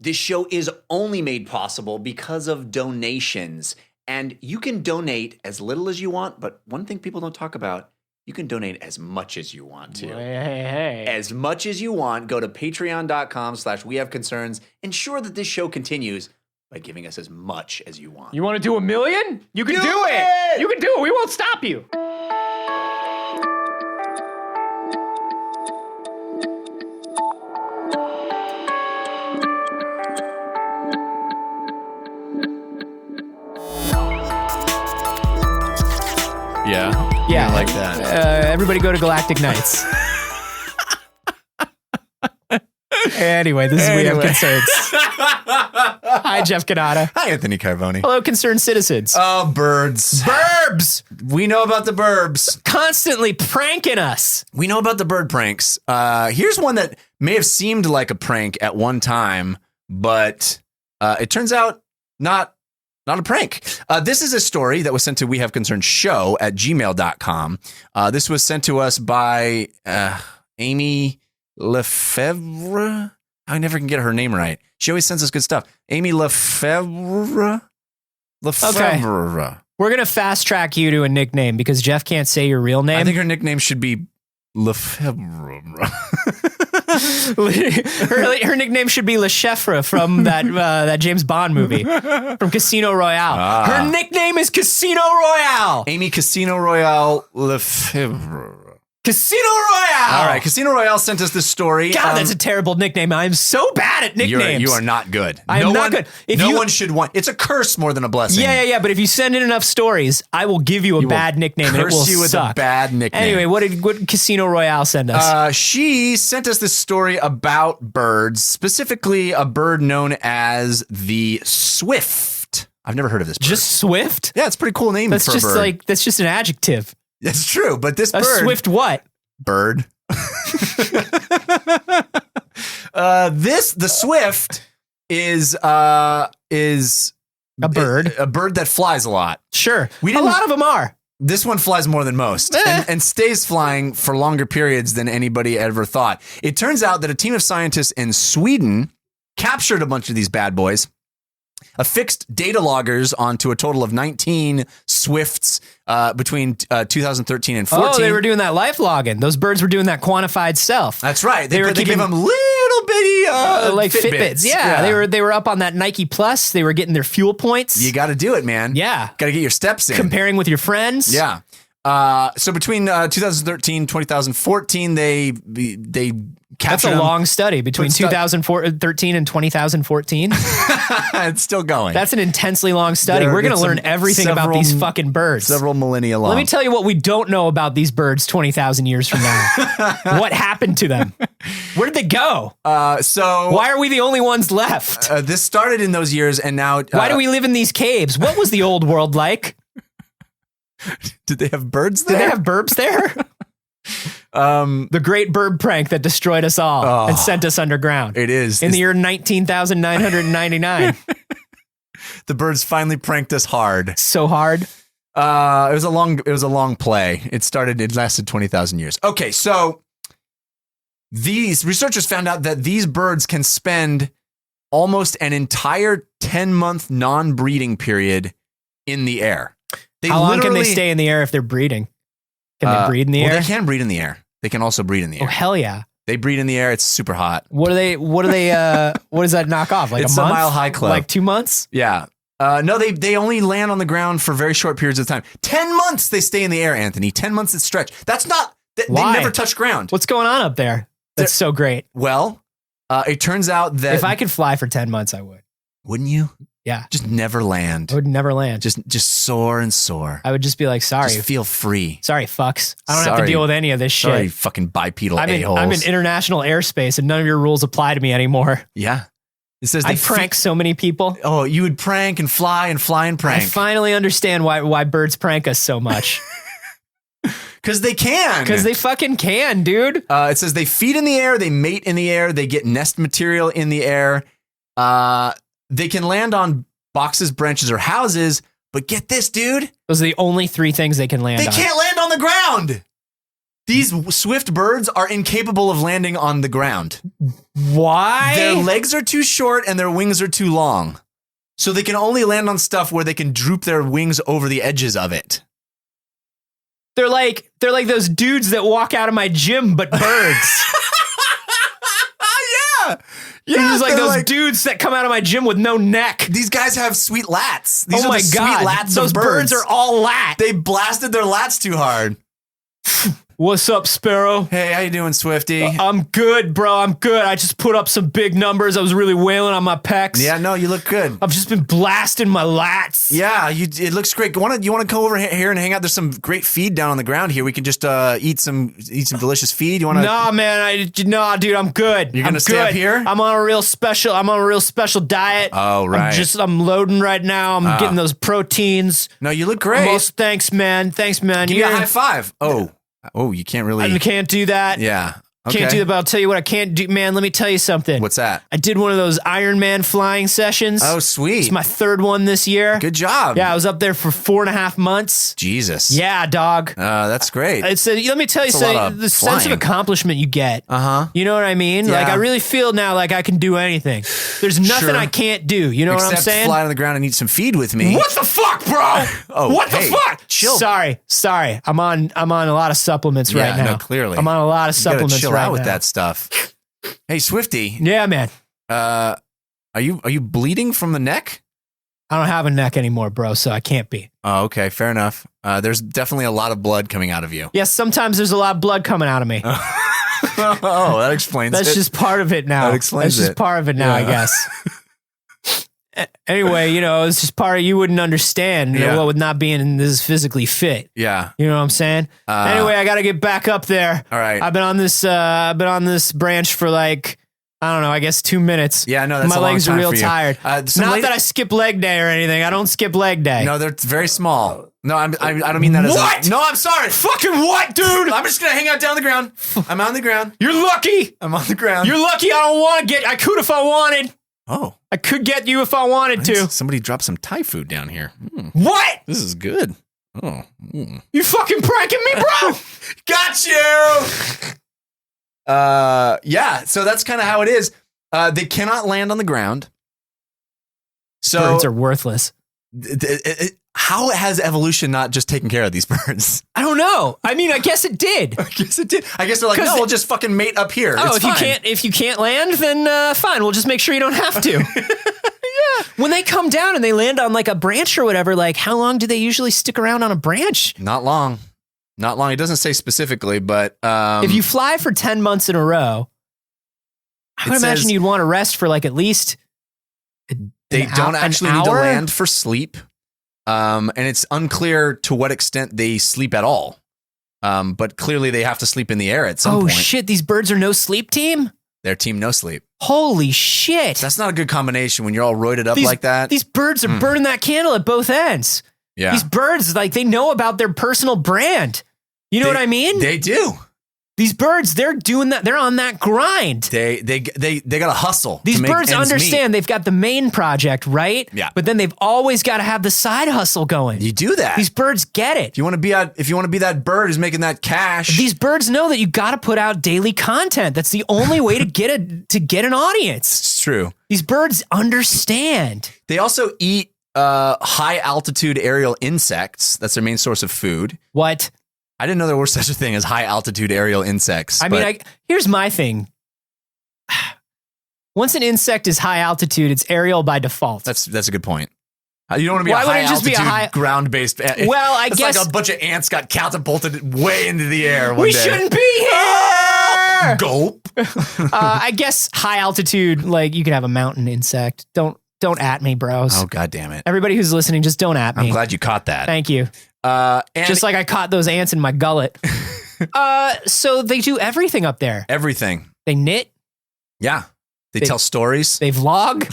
This show is only made possible because of donations. And you can donate as little as you want, but one thing people don't talk about, you can donate as much as you want to. Hey. As much as you want, go to patreon.com/wehaveconcerns. Ensure that this show continues by giving us as much as you want. You want to do 1 million? You can do it. You can do it. We won't stop you. Yeah, like that. Everybody go to Galactic Nights. Anyway, this is We Have Concerns. Hi, Jeff Canada. Hi, Anthony Carboni. Hello, concerned citizens. Oh, birds. Burbs! We know about the burbs. Constantly pranking us. We know about the bird pranks. Here's one that may have seemed like a prank at one time, but it turns out not a prank. This is a story that was sent to wehaveconcernshow@gmail.com. This was sent to us by Amy Lefebvre. I never can get her name right. She always sends us good stuff. Amy Lefebvre. Okay. We're going to fast track you to a nickname because Jeff can't say your real name. I think her nickname should be Lefebvre. her nickname should be Le Chefre from that James Bond movie from Casino Royale. Her nickname is Casino Royale. Amy Casino Royale Lefebvre. Casino Royale. All right, Casino Royale sent us this story. God, that's a terrible nickname. I'm so bad at nicknames. You are not good. I am not good. No one should want. It's a curse more than a blessing. Yeah. But if you send in enough stories, I will give you a bad nickname, and it will curse you with suck. a bad nickname. Anyway, what did Casino Royale send us? She sent us this story about birds, specifically a bird known as the swift. I've never heard of this bird. Just swift? Yeah, it's a pretty cool name for a bird. That's just an adjective. That's true, but this bird... A swift what? Bird. The swift is a bird. A bird that flies a lot. Sure. A lot of them are. This one flies more than most and stays flying for longer periods than anybody ever thought. It turns out that a team of scientists in Sweden captured a bunch of these bad boys, affixed data loggers onto a total of 19 swifts between 2013 and 14. Oh, they were doing that life logging. Those birds were doing that quantified self. That's right. They gave them little bitty like Fitbits. Yeah, they were up on that Nike Plus. They were getting their fuel points. You got to do it, man. Yeah. Got to get your steps in. Comparing with your friends. Yeah. So between 2013 2014, they captured. That's a long study between 2013 and 2014. It's still going. That's an intensely long study. We're going to learn everything about these fucking birds. Several millennia long. Let me tell you what we don't know about these birds 20,000 years from now. What happened to them? Where did they go? Why are we the only ones left? This started in those years, and now why do we live in these caves? What was the old world like? Did they have birds there? Did they have burbs there? The great bird prank that destroyed us all and sent us underground. It is. In the year 19,999. The birds finally pranked us hard. So hard. It was a long play. It lasted 20,000 years. Okay, so these researchers found out that these birds can spend almost an entire 10-month non-breeding period in the air. How long can they stay in the air if they're breeding? Can they breed in the air? They can breed in the air. They can also breed in the air. Oh, hell yeah. They breed in the air. It's super hot. What does that knock off? Like it's a month? Mile High Club. Like 2 months? Yeah. No, they only land on the ground for very short periods of time. 10 months they stay in the air, Anthony. 10 months at stretch. That's not, they never touch ground. What's going on up there? That's so great. Well, it turns out that... If I could fly for 10 months, I would. Wouldn't you? Yeah. Just never land. I would never land. Just soar and soar. I would just be like, sorry. Just feel free. Sorry, fucks. I don't have to deal with any of this shit. Sorry, fucking bipedal a-holes. I'm in international airspace and none of your rules apply to me anymore. Yeah. It says I prank so many people. Oh, you would prank and fly and prank. I finally understand why birds prank us so much. Because they can. Because they fucking can, dude. It says they feed in the air, they mate in the air, they get nest material in the air. They can land on boxes, branches, or houses, but get this, dude. Those are the only 3 things they can land on. They can't land on the ground. These swift birds are incapable of landing on the ground. Why? Their legs are too short and their wings are too long. So they can only land on stuff where they can droop their wings over the edges of it. They're like those dudes that walk out of my gym, but birds. Yeah. They're just like those dudes that come out of my gym with no neck. These guys have sweet lats. These oh my God. Sweet lats those of birds. birds are all lat. They blasted their lats too hard. What's up, Sparrow? Hey, how you doing, Swifty? I'm good, bro. I'm good. I just put up some big numbers. I was really wailing on my pecs. Yeah, no, you look good. I've just been blasting my lats. Yeah, it looks great. You want to go over here and hang out? There's some great feed down on the ground here. We can just eat some delicious feed. You want to? Nah, man. Nah, dude. I'm good. You're gonna stay up here? I'm on a real special diet. Oh, right. I'm loading right now. I'm getting those proteins. No, you look great. Thanks, man. Give me a high five. Oh, you can't really. I can't do that. Yeah. Okay. Can't do that, but I'll tell you what I can't do, man. Let me tell you something. What's that? I did one of those Iron Man flying sessions. Oh, sweet. It's my third one this year. Good job. Yeah, I was up there for 4.5 months. Jesus. Yeah, dog. That's great. Let me tell you, the sense of accomplishment you get. You know what I mean? Yeah. Like, I really feel now like I can do anything. There's nothing I can't do. You know what I'm saying? Fly on the ground and eat some feed with me. What the fuck, bro? What the fuck? Chill. Sorry. I'm on a lot of supplements right now. No, clearly. I'm on a lot of supplements right now. Chill out with that stuff. Hey, Swifty. Yeah, man. Are you bleeding from the neck? I don't have a neck anymore, bro, so I can't be. Oh, okay, fair enough. There's definitely a lot of blood coming out of you. Yes, sometimes there's a lot of blood coming out of me. Oh, that explains it. That's just part of it now. That explains it. That's just part of it now, I guess. Anyway, it's just part of you wouldn't understand what with not being this physically fit. Yeah. You know what I'm saying? Anyway, I got to get back up there. All right. I've been on this branch for like, I don't know, I guess 2 minutes. Yeah, no, that's my a long legs time are real for you. tired. Not that I skip leg day or anything. I don't skip leg day. No, they're very small. No, I don't mean that what? as no, I'm sorry. Fucking what, dude? I'm just gonna hang out down on the ground. I'm on the ground. You're lucky. I'm on the ground. You're lucky. I don't want to get. I could if I wanted. Oh. I could get you if I wanted to. Somebody dropped some Thai food down here. What? This is good. Oh. You fucking pranking me, bro? Got you. Yeah, so that's kind of how it is. They cannot land on the ground. So birds are worthless. How has evolution not just taken care of these birds? I don't know. I mean, I guess it did. I guess they're like, no, we'll just fucking mate up here. Oh, it's if you can't land, then fine. We'll just make sure you don't have to. Yeah. When they come down and they land on like a branch or whatever, like how long do they usually stick around on a branch? Not long. It doesn't say specifically, but if you fly for 10 months in a row, I would imagine you'd want to rest for like at least. They don't actually need to land for sleep. And it's unclear to what extent they sleep at all. But clearly they have to sleep in the air at some point. Oh shit, these birds are no sleep team? They're team no sleep. Holy shit. That's not a good combination when you're all roided up like that. These birds are burning that candle at both ends. Yeah. These birds, like they know about their personal brand. You know what I mean? They do. These birds, they're doing that. They're on that grind. They got to hustle. These birds understand they've got the main project, right? Yeah. But then they've always got to have the side hustle going. You do that. These birds get it. If you want to be that bird who's making that cash. These birds know that you got to put out daily content. That's the only way to get an audience. It's true. These birds understand. They also eat high altitude aerial insects. That's their main source of food. What? I didn't know there was such a thing as high altitude aerial insects. I mean, here's my thing. Once an insect is high altitude, it's aerial by default. That's a good point. You don't want to be a high altitude ground based. Well, I guess like a bunch of ants got catapulted way into the air. We shouldn't be here. Gulp. I guess high altitude, like you could have a mountain insect. Don't at me, bros. Oh, God damn it. Everybody who's listening, just don't at me. I'm glad you caught that. Thank you. Just like I caught those ants in my gullet. So they do everything up there. Everything. They knit. Yeah. They tell stories. They vlog.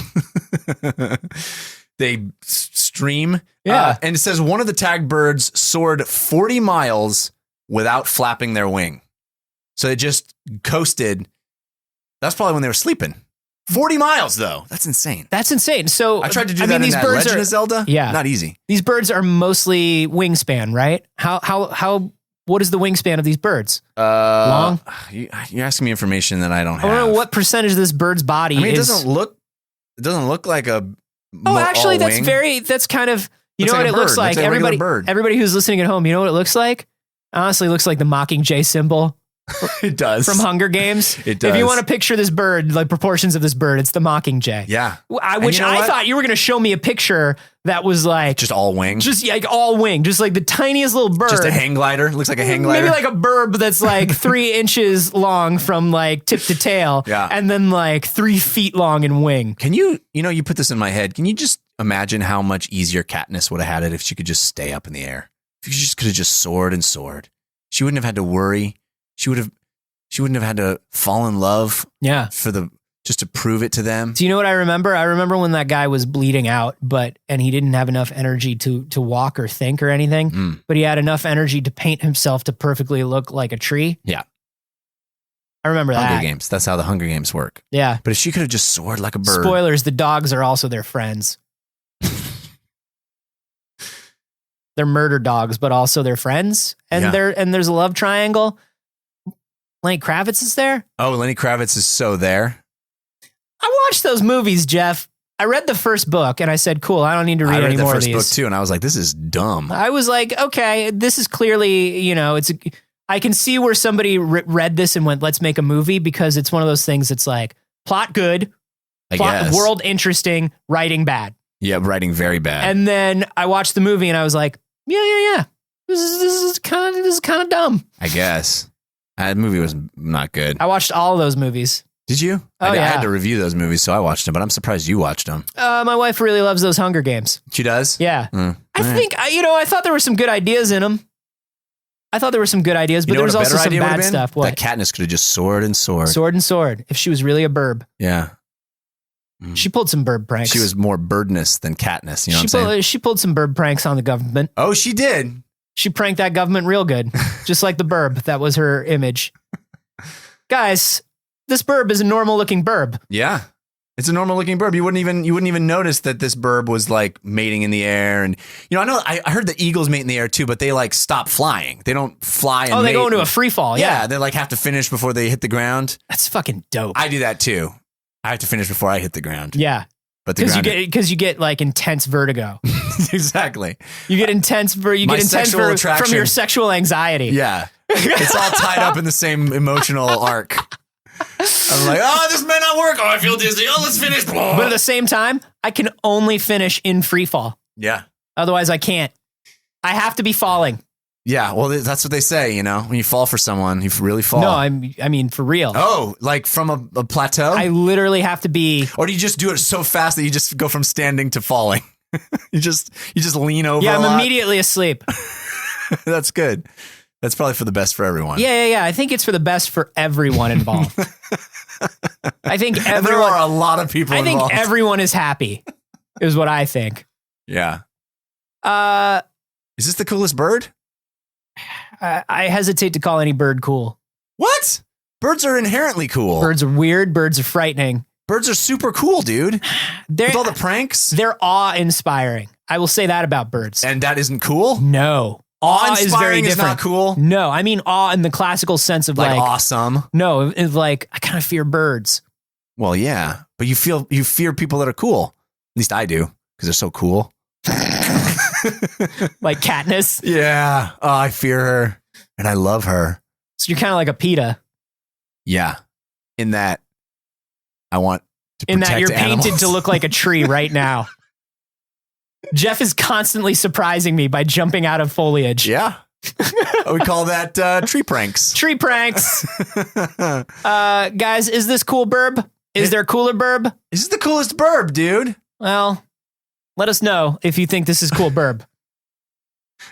They stream. Yeah. And it says one of the tag birds soared 40 miles without flapping their wing. So they just coasted. That's probably when they were sleeping. 40 miles, though. That's insane. So I tried to do that in that Legend of Zelda. Yeah. Not easy. These birds are mostly wingspan, right? How What is the wingspan of these birds? Long? You're asking me information that I don't have. I don't know what percentage of this bird's body I mean, is. It doesn't look like a. Oh, actually, that's kind of, you know what it looks like? Everybody who's listening at home, you know what it looks like? Honestly, it looks like the Mockingjay symbol. It does. From Hunger Games. It does. If you want to picture this bird, like proportions of this bird, it's the Mockingjay. Yeah. Which I thought you were going to show me a picture that was like... Just all wing? Just like all wing. Just like the tiniest little bird. Just a hang glider? Looks like a hang glider? Maybe like a burb that's like 3 inches long from like tip to tail. Yeah. And then like 3 feet long in wing. Can you put this in my head. Can you just imagine how much easier Katniss would have had it if she could just stay up in the air? If she just could have just soared and soared. She wouldn't have had to worry. She wouldn't have had to fall in love. Yeah. Just to prove it to them. Do you know what I remember? I remember when that guy was bleeding out, and he didn't have enough energy to walk or think or anything, but he had enough energy to paint himself to perfectly look like a tree. Yeah. I remember that. Hunger Games. That's how the Hunger Games work. Yeah. But if she could have just soared like a bird. Spoilers, the dogs are also their friends. They're murder dogs, but also their friends. And there's a love triangle. Lenny Kravitz is there. Oh, Lenny Kravitz is so there. I watched those movies, Jeff. I read the first book and I said, cool, I don't need to read any more of these. I read the first book too, and I was like, this is dumb. I was like, okay, this is clearly, I can see where somebody read this and went, let's make a movie, because it's one of those things that's like, plot good, world interesting, writing bad. Yeah, writing very bad. And then I watched the movie and I was like, yeah. This is kind of dumb. I guess. That movie was not good. I watched all of those movies. Did you? I had to review those movies, so I watched them, but I'm surprised you watched them. My wife really loves those Hunger Games. She does? Yeah. I think, I thought there were some good ideas in them. I thought there were some good ideas, but there was also some bad stuff. What? That Katniss could have just soared and soared. Soared and soared. If she was really a burb. Yeah. She pulled some burb pranks. She was more birdness than Katniss, you know what I'm saying? She pulled some burb pranks on the government. Oh, she did? She pranked that government real good. Just like the burb. That was her image. Guys, this burb is a normal looking burb. Yeah. It's a normal looking burb. You wouldn't even notice that this burb was like mating in the air. And I heard the eagles mate in the air too, but they like stop flying. They don't fly and they go into a free fall. Yeah. They like have to finish before they hit the ground. That's fucking dope. I do that too. I have to finish before I hit the ground. Yeah. But because you get like intense vertigo. Exactly. You get intense from your sexual anxiety. Yeah. It's all tied up in the same emotional arc. I'm like, oh, this may not work. Oh, I feel dizzy. Oh, let's finish. But at the same time, I can only finish in free fall. Yeah. Otherwise, I can't. I have to be falling. Yeah, well, that's what they say, when you fall for someone, you really fall. No, I mean, for real. Oh, like from a plateau? I literally have to be. Or do you just do it so fast that you just go from standing to falling? you just lean over. Yeah, I'm immediately asleep. That's good. That's probably for the best for everyone. Yeah. I think it's for the best for everyone involved. I think there are a lot of people involved. I think everyone is happy, is what I think. Yeah. Is this the coolest bird? I hesitate to call any bird cool. What? Birds are inherently cool. Birds are weird. Birds are frightening. Birds are super cool, dude. With all the pranks. They're awe-inspiring. I will say that about birds. And that isn't cool? No. Awe is very different. Is not cool? No, I mean awe in the classical sense of like awesome. No, it's like I kind of fear birds. Well, yeah, but you fear people that are cool. At least I do, because they're so cool. Like Katniss. Yeah. Oh, I fear her and I love her. So you're kind of like a PETA. Yeah. In that I want to protect In that you're animals. painted to look like a tree right now. Jeff is constantly surprising me by jumping out of foliage. Yeah. We call that tree pranks. Tree pranks. Guys, is this cool burb? Is there cooler burb? This is the coolest burb, dude. Well, let us know if you think this is cool burb.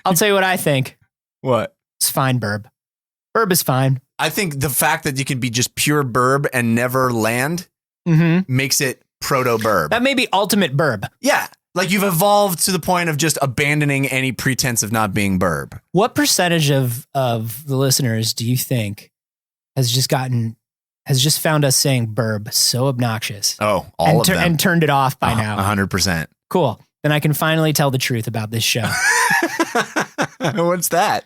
I'll tell you what I think. What? It's fine burb. Burb is fine. I think the fact that you can be just pure burb and never land makes it proto burb. That may be ultimate burb. Yeah. Like you've evolved to the point of just abandoning any pretense of not being burb. What percentage of the listeners do you think has just found us saying burb so obnoxious? Oh, all of them. And turned it off by now. 100%. Cool. Then I can finally tell the truth about this show. What's that?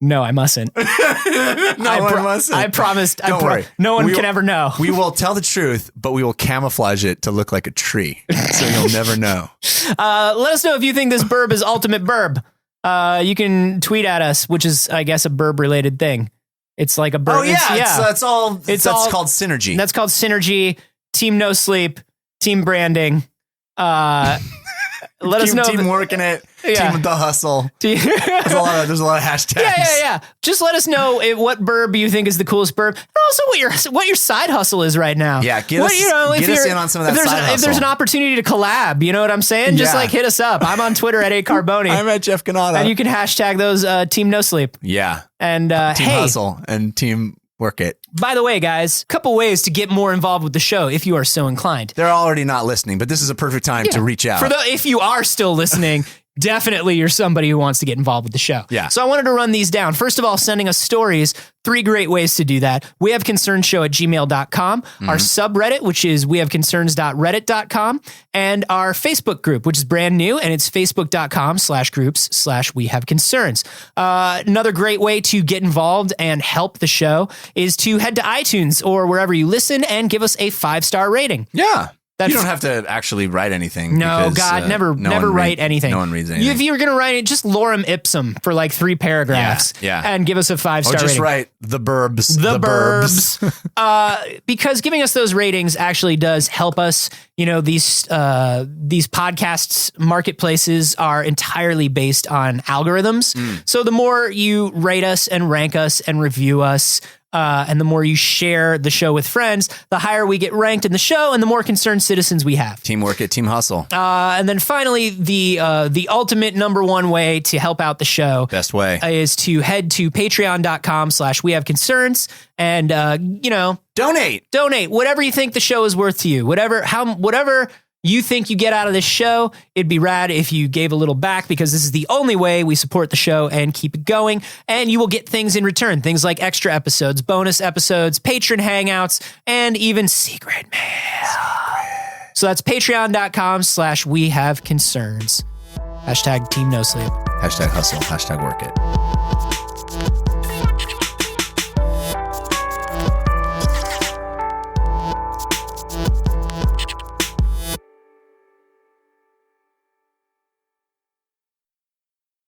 No, I mustn't. I mustn't. I promised. Don't worry. No one can ever know. We will tell the truth, but we will camouflage it to look like a tree. So you'll never know. Let us know if you think this burb is ultimate burb. You can tweet at us, which is, I guess, a burb related thing. It's like a burb. Oh, yeah. That's called synergy. That's called synergy. Team No Sleep. Team branding. Let us know. Team working it. Yeah. Team the hustle. There's a lot of hashtags. Yeah. Just let us know what burb you think is the coolest burb, and also what your side hustle is right now. Yeah, get us in on some of that side hustle. If there's an opportunity to collab, you know what I'm saying? Just hit us up. I'm on Twitter at @Carboni. I'm at Jeff Canada. And you can hashtag those Team No Sleep. Yeah. And Team Hustle and Team Work It. By the way, guys, a couple ways to get more involved with the show if you are so inclined. They're already not listening, but this is a perfect time to reach out. If you are still listening, definitely you're somebody who wants to get involved with the show. Yeah. So I wanted to run these down. First of all, sending us stories. 3 great ways to do that. We have concernshow@gmail.com, our subreddit, which is wehaveconcerns.reddit.com, and our Facebook group, which is brand new, and it's facebook.com/groups/wehaveconcerns. Another great way to get involved and help the show is to head to iTunes or wherever you listen and give us a 5-star rating. Yeah. You don't have to actually write anything. No, because, never write anything. No one reads anything. If you're going to write it, just lorem ipsum for like 3 paragraphs and give us a 5-star rating. Or just write the burbs. The burbs. Because giving us those ratings actually does help us. You know, these podcasts marketplaces are entirely based on algorithms. So the more you rate us and rank us and review us, and the more you share the show with friends, the higher we get ranked in the show and the more concerned citizens we have. Teamwork at Team Hustle. And then finally, the ultimate number one way to help out the show. Best way. Is to head to patreon.com/wehaveconcerns and, donate whatever you think the show is worth to you, whatever you think you get out of this show. It'd be rad if you gave a little back, because this is the only way we support the show and keep it going. And you will get things in return, things like extra episodes, bonus episodes, patron hangouts, and even secret mail. So that's patreon.com/wehaveconcerns. #Team No Sleep. #Hustle. #Work It.